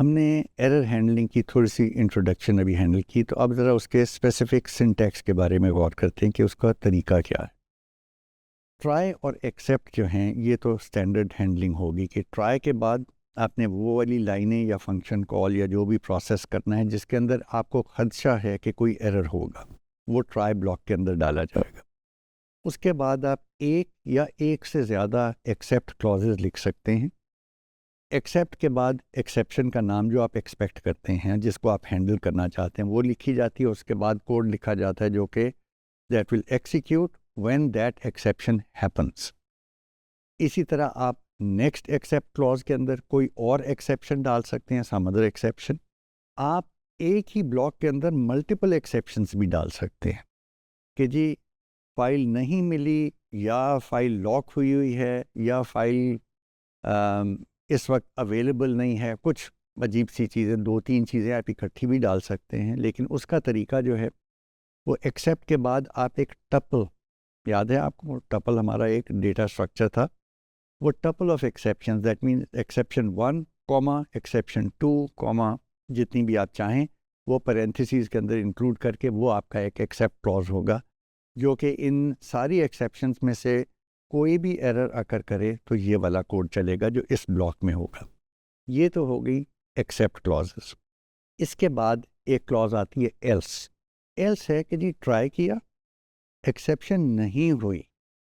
हमने error handling की थोड़ी सी इंट्रोडक्शन अभी हैंडल की, तो अब ज़रा उसके स्पेसिफिक सिंटैक्स के बारे में गौर करते हैं कि उसका तरीका क्या है। ट्राई और एक्सेप्ट जो हैं ये तो स्टैंडर्ड हैंडलिंग होगी कि ट्राई के बाद आपने वो वाली लाइनें या फंक्शन कॉल या जो भी प्रोसेस करना है जिसके अंदर आपको खदशा है कि कोई एरर होगा, वो ट्राई ब्लॉक के अंदर डाला जाएगा। उसके बाद आप एक या एक से ज़्यादा एक्सेप्ट क्लॉजेज लिख सकते हैं। एक्सेप्ट के बाद एक्सेप्शन का नाम जो आप एक्सपेक्ट करते हैं, जिसको आप हैंडल करना चाहते हैं, वो लिखी जाती है। उसके बाद कोड लिखा जाता है जो कि that will execute when that exception happens. इसी तरह आप नेक्स्ट एक्सेप्ट क्लॉज के अंदर कोई और एक्सेप्शन डाल सकते हैं, सम अदर एक्सेप्शन। आप एक ही ब्लॉक के अंदर मल्टीपल एक्सेप्शंस भी डाल सकते हैं कि जी फाइल नहीं मिली, या फाइल लॉक हुई हुई है, या फाइल इस वक्त अवेलेबल नहीं है। कुछ अजीब सी चीज़ें, 2-3 चीज़ें आप इकट्ठी भी डाल सकते हैं, लेकिन उसका तरीका जो है वो एक्सेप्ट के बाद आप एक टपल, याद है आपको टपल हमारा एक डेटा स्ट्रक्चर था, वो tuple of exception, that mean exception 1 comma exception 2 comma जितनी भी आप चाहें वो पैरेंथेसिस के अंदर इंक्लूड करके वो आपका एक एक्सेप्ट क्लॉज होगा, जो कि इन सारी एक्सेप्शंस में से कोई भी एरर अकर करे तो ये वाला कोड चलेगा जो इस ब्लॉक में होगा। ये तो हो गई एक्सेप्ट क्लॉजेस। इसके बाद एक क्लॉज आती है एल्स। एल्स है कि जी ट्राई किया, एक्सेप्शन नहीं हुई,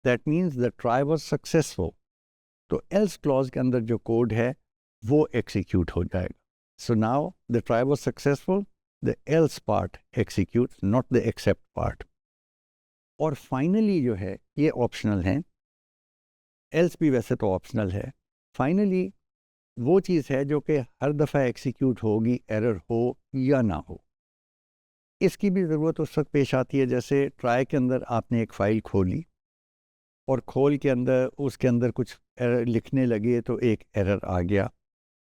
that means the try was successful, तो एल्स क्लॉज के अंदर जो कोड है वो एक्सिक्यूट हो जाएगा। So now the try was successful, the else part execute, not the except part. और फाइनली जो है ये ऑप्शनल है, एल्स भी वैसे तो ऑप्शनल है। फाइनली वो चीज़ है जो कि हर दफ़ा एक्सिक्यूट होगी, एरर हो या ना हो। इसकी भी ज़रूरत उस वक्त पेश आती है जैसे ट्राई के अंदर आपने एक फ़ाइल खोली और खोल के अंदर उसके अंदर कुछ एरर लिखने लगे तो एक एरर आ गया।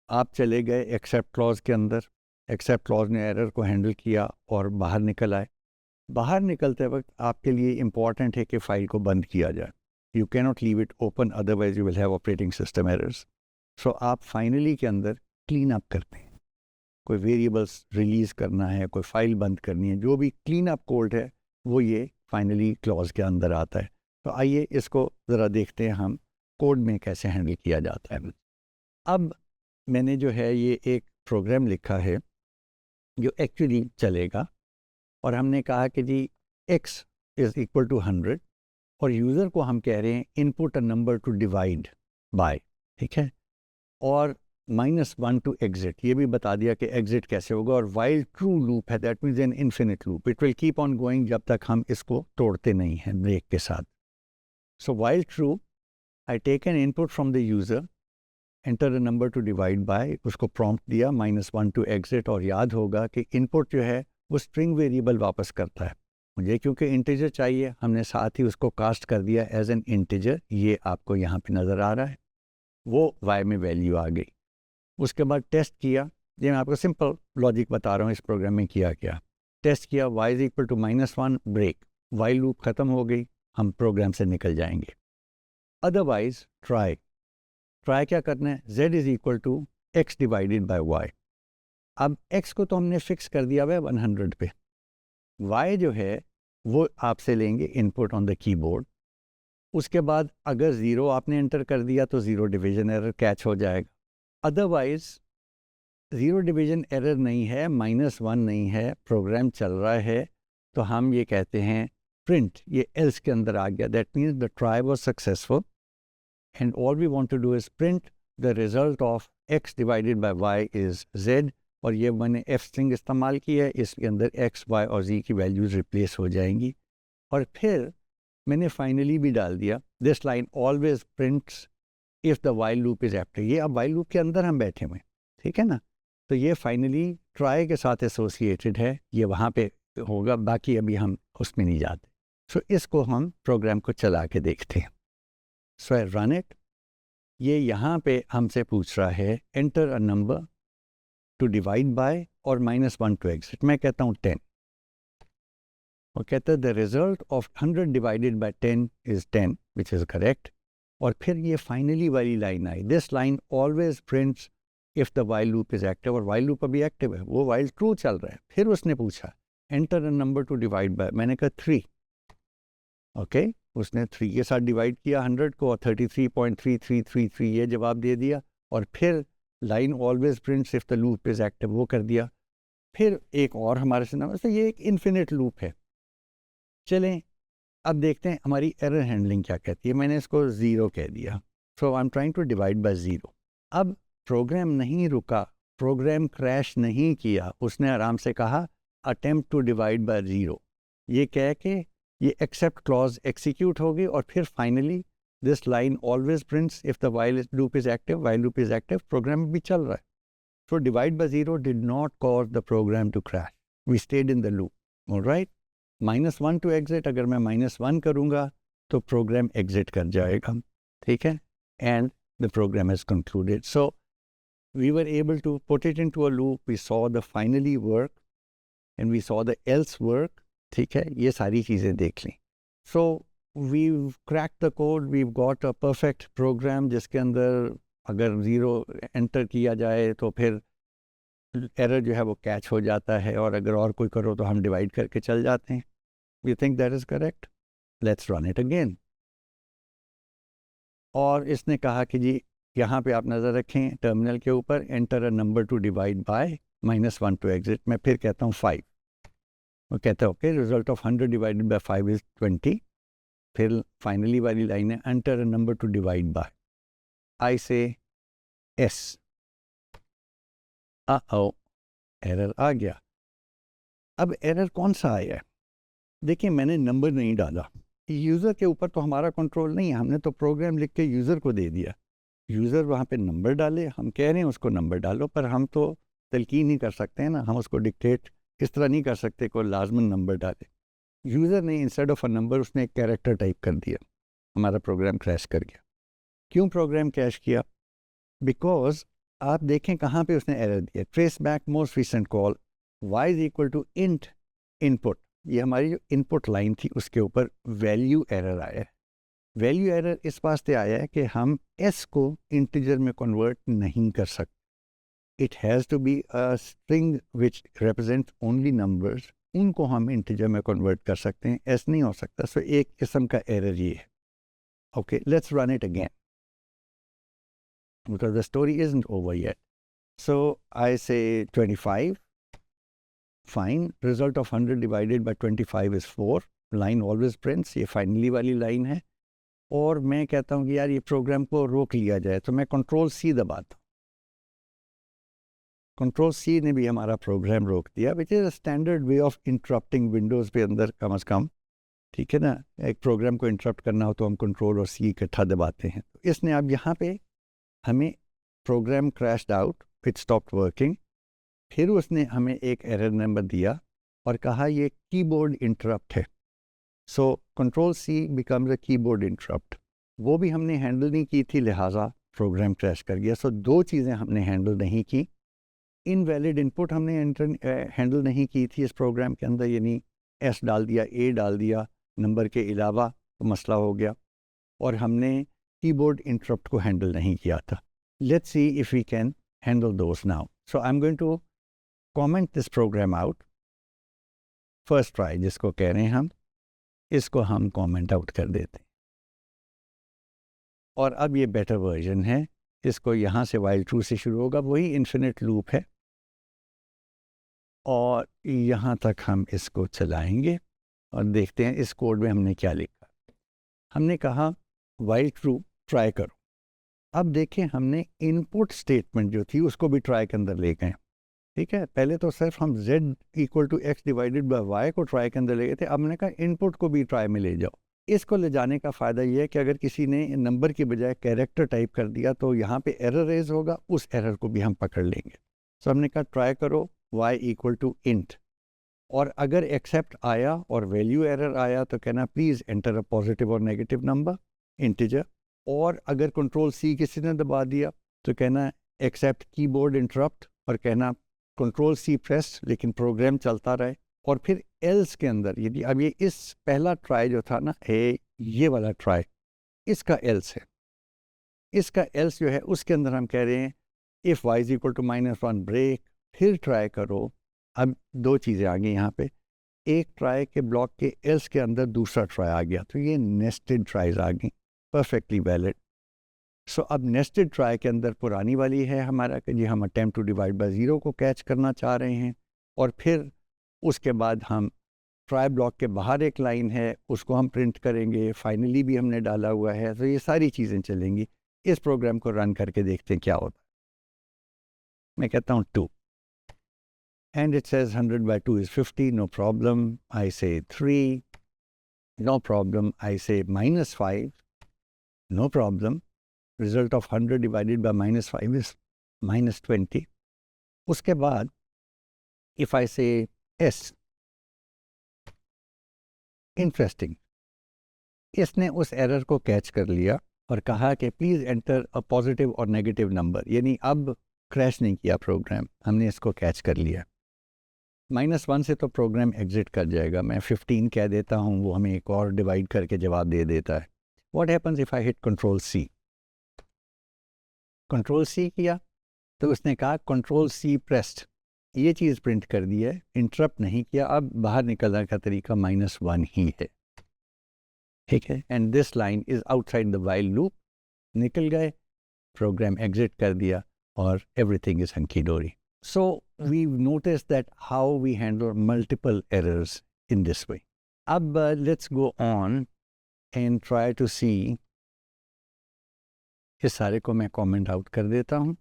आप चले गए एक्सेप्ट क्लॉज के अंदर, एक्सेप्ट क्लॉज ने एरर को हैंडल किया और बाहर निकल आए। बाहर निकलते वक्त आपके लिए इम्पॉर्टेंट है कि फ़ाइल को बंद किया जाए। You cannot leave it open, otherwise you will have operating system errors. So आप फाइनली के अंदर क्लीन अप करते हैं, कोई वेरिएबल्स रिलीज़ करना है, कोई फाइल बंद करनी है, जो भी क्लीन अप कोड है वो ये फाइनली क्लॉज के अंदर आता है। तो आइए इसको ज़रा देखते हैं हम कोड में कैसे हैंडल किया जाता है। अब मैंने जो है ये एक प्रोग्राम लिखा है जो एक्चुअली चलेगा, और हमने कहा कि जी x इज़ इक्वल टू 100 और यूज़र को हम कह रहे हैं input a number to divide bye, ठीक है, और -1 टू एग्जिट, ये भी बता दिया कि एग्जिट कैसे होगा। और वाइल ट्रू लूप है, that means an infinite loop, it will keep on going जब तक हम इसको तोड़ते नहीं हैं ब्रेक के साथ। So while true, I take an input from the user, enter a number to divide by, उसको प्रॉम्प्ट दिया -1 टू एग्जिट, और याद होगा कि इनपुट जो है वो स्ट्रिंग वेरिएबल वापस करता है। मुझे क्योंकि इंटीजर चाहिए, हमने साथ ही उसको कास्ट कर दिया एज एन इंटीजर, ये आपको यहाँ पे नज़र आ रहा है, वो y में वैल्यू आ गई। उसके बाद टेस्ट किया, ये मैं आपको सिंपल लॉजिक बता रहा हूँ इस प्रोग्राम में किया क्या। टेस्ट किया, y is equal to -1 break, while loop ख़त्म हो गई, हम प्रोग्राम से निकल जाएंगे। अदरवाइज ट्राई, ट्राई क्या करना है, z is equal to x divided by y। अब x को तो हमने फिक्स कर दिया हुआ है 100 पे, y जो है वो आपसे लेंगे इनपुट ऑन द कीबोर्ड। उसके बाद अगर 0 आपने एंटर कर दिया तो 0 डिवीजन एरर कैच हो जाएगा। अदरवाइज 0 डिवीजन एरर नहीं है, -1 नहीं है, प्रोग्राम चल रहा है, तो हम ये कहते हैं प्रिंट, ये एल्स के अंदर आ गया, that means the try was successful and all we want to do is print the result of x divided by y is z। और ये मैंने f स्ट्रिंग इस्तेमाल की है, इसके अंदर x, y और z की वैल्यूज़ रिप्लेस हो जाएंगी। और फिर मैंने फाइनली भी डाल दिया, this line always prints if the while loop is active. ये अब वाइल लूप के अंदर हम बैठे हुए, ठीक है ना, तो ये फाइनली ट्राई के साथ एसोसिएटेड है, ये वहाँ पे होगा, बाकी अभी हम उसमें नहीं जाते। सो इसको हम प्रोग्राम को चला के देखते हैं। सो आई रन इट, ये यहाँ पे हमसे पूछ रहा है enter a number to divide bye और -1 टू एग्जिट। मैं कहता हूँ 10, और कहता है the result of 100 divided bye 10 is 10 which is correct. और फिर ये फाइनली वाली line I, this line always prints if the while loop is active, और वाइल लूप अभी एक्टिव है, वो वाइल ट्रू चल रहा है। फिर उसने पूछा enter a number to divide bye, मैंने कहा 3, ओके उसने 3 के साथ डिवाइड किया 100 को और 33.3333 ये जवाब दे दिया। और फिर line always prints if the loop is active वो कर दिया। फिर एक और हमारे से नंबर से, ये एक इन्फिनिट लूप है। चलें अब देखते हैं हमारी एरर हैंडलिंग क्या कहती है। मैंने इसको 0 कह दिया, so I am trying to divide by 0। अब प्रोग्राम नहीं रुका, प्रोग्राम क्रैश नहीं किया, उसने आराम से कहा अटेम्प्ट टू डिवाइड बाय 0, ये कह के ये एक्सेप्ट क्लॉज एग्जीक्यूट होगी और फिर finally this line always prints if the while loop is active, while loop is active, program भी चल रहा है। So divide by 0 did not cause the program to crash, we stayed in the loop, alright. -1 to exit, अगर मैं -1 करूँगा तो programme exit कर जाएगा, ठीक है, and the program is concluded. So we were able to put it into a loop, we saw the finally work and we saw the else work, ठीक है, ये सारी चीज़ें देख ली। So we've cracked the code, we've got a perfect program जिसके अंदर अगर 0 enter किया जाए तो फिर एरर जो है वो कैच हो जाता है, और अगर और कोई करो तो हम डिवाइड करके चल जाते हैं। You think that is correct? Let's run it again। और इसने कहा कि जी यहाँ पे आप नज़र रखें टर्मिनल के ऊपर, enter a number to divide by -1 to exit. मैं फिर कहता हूँ 5, वो कहता है okay result of 100 divided by 5 is 20। फिर फाइनली वाली लाइन है enter a number to divide by, I say S, error आ गया। अब एरर कौन सा आया है? देखिए मैंने नंबर नहीं डाला, यूज़र के ऊपर तो हमारा कंट्रोल नहीं है, हमने तो प्रोग्राम लिख के यूज़र को दे दिया, यूज़र वहाँ पे नंबर डाले, हम कह रहे हैं उसको नंबर डालो, पर हम तो तलकीन नहीं कर सकते हैं ना, हम उसको डिक्टेट इस तरह नहीं कर सकते कोई लाजमन नंबर डाले। यूज़र ने इंस्टेड ऑफ अ नंबर उसने एक कैरेक्टर टाइप कर दिया, हमारा प्रोग्राम क्रैश कर गया। क्यों प्रोग्राम क्रैश किया? बिकॉज आप देखें कहाँ पे उसने एरर दिया, traceback most recent call y is equal to int input, ये हमारी जो इनपुट लाइन थी उसके ऊपर वैल्यू एरर आया है। वैल्यू एरर इस वास्ते आया है कि हम s को इंटीजर में कन्वर्ट नहीं कर सकते। It has to be a string which represent only numbers, उनको हम इंटीजर में कन्वर्ट कर सकते हैं, s नहीं हो सकता। सो एक किस्म का एरर ये है। Okay let's run it again because the story isn't over yet. So I say 25, fine, result of 100 divided by 25 is 4, line always prints, ये फाइनली वाली लाइन है। और मैं कहता हूँ कि यार ये प्रोग्राम को रोक लिया जाए, तो मैं कंट्रोल C दबाता हूँ, कंट्रोल C ने भी हमारा प्रोग्राम रोक दिया, which is a standard way of interrupting Windows पे अंदर कम अज़ कम, ठीक है ना। एक प्रोग्राम को इंटरप्ट करना हो तो हम कंट्रोल और C इकट्ठा दबाते हैं। तो इसने अब यहाँ पे हमें program crashed out, it stopped working, फिर उसने हमें एक एरर नंबर दिया और कहा ये कीबोर्ड इंटरप्ट है। So control C becomes a keyboard interrupt, वो भी हमने हैंडल नहीं की थी, लिहाजा प्रोग्राम क्रैश कर गया। सो दो चीज़ें हमने हैंडल नहीं की, इनवैलिड इनपुट हमने हैंडल नहीं की थी इस प्रोग्राम के अंदर, यानी S डाल दिया, A डाल दिया नंबर के अलावा, तो मसला हो गया, और हमने कीबोर्ड इंटरप्ट को हैंडल नहीं किया था। Let's see if we can handle those now. So I'm going to comment this program out. First try जिसको कह रहे हैं हम, इसको हम comment out कर देते हैं। और अब ये better version है, इसको यहाँ से while true से शुरू होगा, वही infinite loop है, और यहाँ तक हम इसको चलाएंगे और देखते हैं इस कोड में हमने क्या लिखा। हमने कहा while true try करो। अब देखें हमने इनपुट स्टेटमेंट जो थी उसको भी ट्राई के अंदर ले गए, ठीक है। पहले तो सिर्फ हम z equal to x divided by y को ट्राई के अंदर ले गए थे, अब मैंने कहा इनपुट को भी ट्राई में ले जाओ। इसको ले जाने का फ़ायदा ये है कि अगर किसी ने नंबर की बजाय कैरेक्टर टाइप कर दिया तो यहाँ पे एरर रेज होगा, उस एरर को भी हम पकड़ लेंगे। सो हमने कहा ट्राई करो y इक्वल टू इंट, और अगर एक्सेप्ट आया और वैल्यू एरर आया तो कहना प्लीज़ एंटर अ पॉजिटिव और नेगेटिव नंबर इंटीजर, और अगर कंट्रोल C किसी ने दबा दिया तो कहना एक्सेप्ट कीबोर्ड इंटरप्ट, और कहना कंट्रोल C प्रेस, लेकिन प्रोग्राम चलता रहे। और फिर एल्स के अंदर यदि अब ये इस पहला ट्राई जो था ना, ये वाला ट्राई, इसका एल्स है, इसका एल्स जो है उसके अंदर हम कह रहे हैं if y is equal to -1 break, फिर ट्राई करो। अब दो चीज़ें आ गई यहाँ पे, एक ट्राई के ब्लॉक के एल्स के अंदर दूसरा ट्राई आ गया, तो ये नेस्टेड ट्राइज आ गई, परफेक्टली वैलिड। सो अब नेस्टेड ट्राई के अंदर पुरानी वाली है हमारा कि जी हम attempt to divide by zero को कैच करना चाह रहे हैं, और फिर उसके बाद हम ट्राई ब्लॉक के बाहर एक लाइन है उसको हम प्रिंट करेंगे, फाइनली भी हमने डाला हुआ है। तो ये सारी चीज़ें चलेंगी। इस प्रोग्राम को रन करके देखते हैं क्या होता है। मैं कहता हूँ 2 and it says 100 by 2 is 50, no problem. I say 3, no problem. I say -5, no problem. Result of 100 divided by -5 is -20. उसके बाद if I say S, interesting, इसने उस एरर को कैच कर लिया और कहा कि प्लीज़ एंटर अ पॉजिटिव और नेगेटिव नंबर, यानी अब क्रैश नहीं किया प्रोग्राम, हमने इसको कैच कर लिया। -1 से तो प्रोग्राम एग्जिट कर जाएगा, मैं 15 कह देता हूँ, वो हमें एक और डिवाइड करके जवाब दे देता है। What happens if I hit control C? Control C किया तो उसने कहा कंट्रोल सी प्रेस्ड, ये चीज़ प्रिंट कर दी है, इंटरप्ट नहीं किया। अब बाहर निकलने का तरीका -1 ही है, ठीक है। And this line is outside the while loop, निकल गए, प्रोग्राम एग्जिट कर दिया और एवरीथिंग इज़ हंकी डोरी। So we've noticed that how we handle multiple errors in this way. अब let's go on and try to see, इस सारे को मैं कमेंट आउट कर देता हूँ,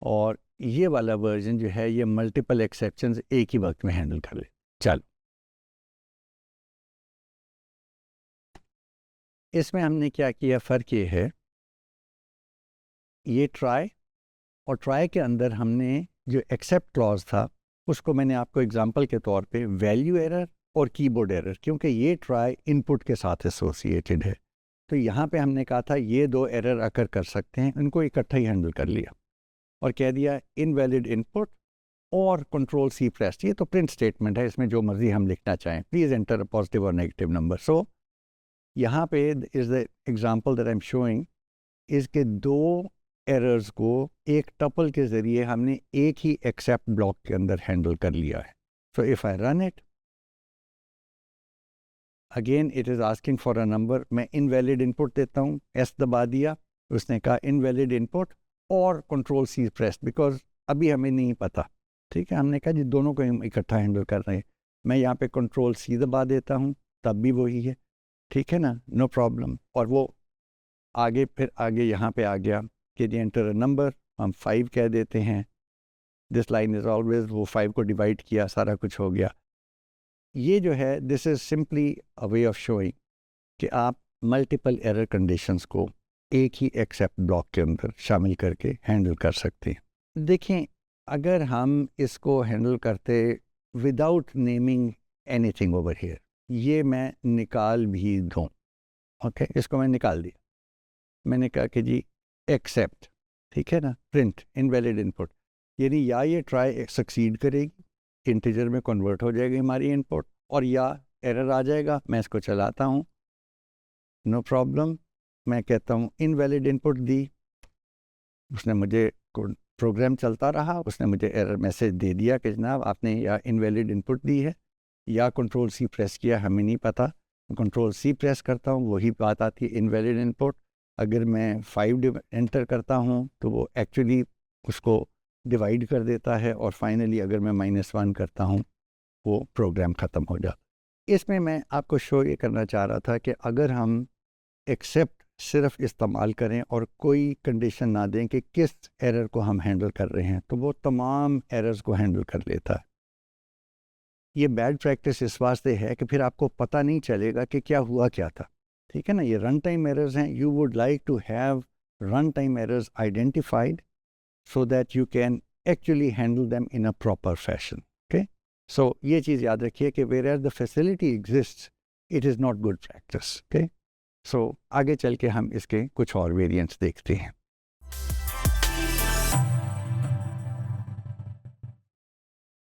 और ये वाला वर्जन जो है ये मल्टीपल एक्सेप्शंस एक ही वक्त में हैंडल कर ले। चलो, इसमें हमने क्या किया, फ़र्क ये है, ये ट्राई और ट्राई के अंदर हमने जो एक्सेप्ट क्लॉज था उसको मैंने आपको एग्जांपल के तौर पे वैल्यू एरर और कीबोर्ड एरर, क्योंकि ये ट्राई इनपुट के साथ एसोसिएटेड है, तो यहाँ पे हमने कहा था ये दो एरर अकर कर सकते हैं, इनको इकट्ठा ही हैंडल कर लिया और कह दिया इनवैलिड इनपुट और कंट्रोल सी प्रेस्ड। ये तो प्रिंट स्टेटमेंट है, इसमें जो मर्जी हम लिखना चाहें, प्लीज़ एंटर अ पॉजिटिव और नेगेटिव नंबर। सो यहाँ पे is the example that I am showing is के दो एरर्स को एक टपल के ज़रिए हमने एक ही एक्सेप्ट ब्लॉक के अंदर हैंडल कर लिया है। So if I run it again, it is asking for a number, मैं इनवैलिड इनपुट देता हूँ, एस दबा दिया, उसने कहा इनवैलिड इनपुट और कंट्रोल सी प्रेस्ड, बिकॉज अभी हमें नहीं पता, ठीक है। हमने कहा जी दोनों को हम इकट्ठा हैंडल कर रहे हैं, मैं यहाँ पे कंट्रोल सी दबा देता हूँ, तब भी वही है, ठीक है ना, नो प्रॉब्लम। और वो आगे फिर आगे यहाँ पे आ गया कि जी एंटर अ नंबर, हम 5 कह देते हैं, दिस लाइन इज़ ऑलवेज, वो 5 को डिवाइड किया, सारा कुछ हो गया। ये जो है this is simply a way of showing कि आप मल्टीपल एरर कंडीशंस को एक ही एक्सेप्ट ब्लॉक के अंदर शामिल करके हैंडल कर सकते हैं। देखें, अगर हम इसको हैंडल करते without naming anything over here, ये मैं निकाल भी दूँ, ओके, इसको मैं निकाल दिया, मैंने कहा कि जी एक्सेप्ट, ठीक है ना, प्रिंट इनवैलिड इनपुट, यानी या ये ट्राई सक्सीड करेगी, इंटीजर में कन्वर्ट हो जाएगी हमारी इनपुट, और या एरर आ जाएगा। मैं इसको चलाता हूँ, नो प्रॉब्लम, मैं कहता हूँ इनवैलिड इनपुट दी, उसने मुझे प्रोग्राम चलता रहा, उसने मुझे एरर मैसेज दे दिया कि जनाब आपने या इनवैलिड इनपुट दी है या कंट्रोल सी प्रेस किया, हमें नहीं पता। कंट्रोल सी प्रेस करता हूँ, वही बात आती है इनवैलिड इनपुट। अगर मैं 5 एंटर करता हूँ तो वो एक्चुअली उसको डिवाइड कर देता है, और फाइनली अगर मैं -1 करता हूँ वो प्रोग्राम ख़त्म हो जाता। इसमें मैं आपको शो ये करना चाह रहा था कि अगर हम एक्सेप्ट सिर्फ इस्तेमाल करें और कोई कंडीशन ना दें कि किस एरर को हम हैंडल कर रहे हैं, तो वो तमाम एरर्स को हैंडल कर लेता है। ये बैड प्रैक्टिस इस वास्ते है कि फिर आपको पता नहीं चलेगा कि क्या हुआ क्या था, ठीक है ना। ये रन टाइम एरर्स हैं, you would like to have run time errors identified so that you can actually handle them in a proper fashion, okay? So ये चीज़ याद रखिए कि where the facility exists, it is not good practice, okay? So आगे चल के हम इसके कुछ और वेरिएंट्स देखते हैं।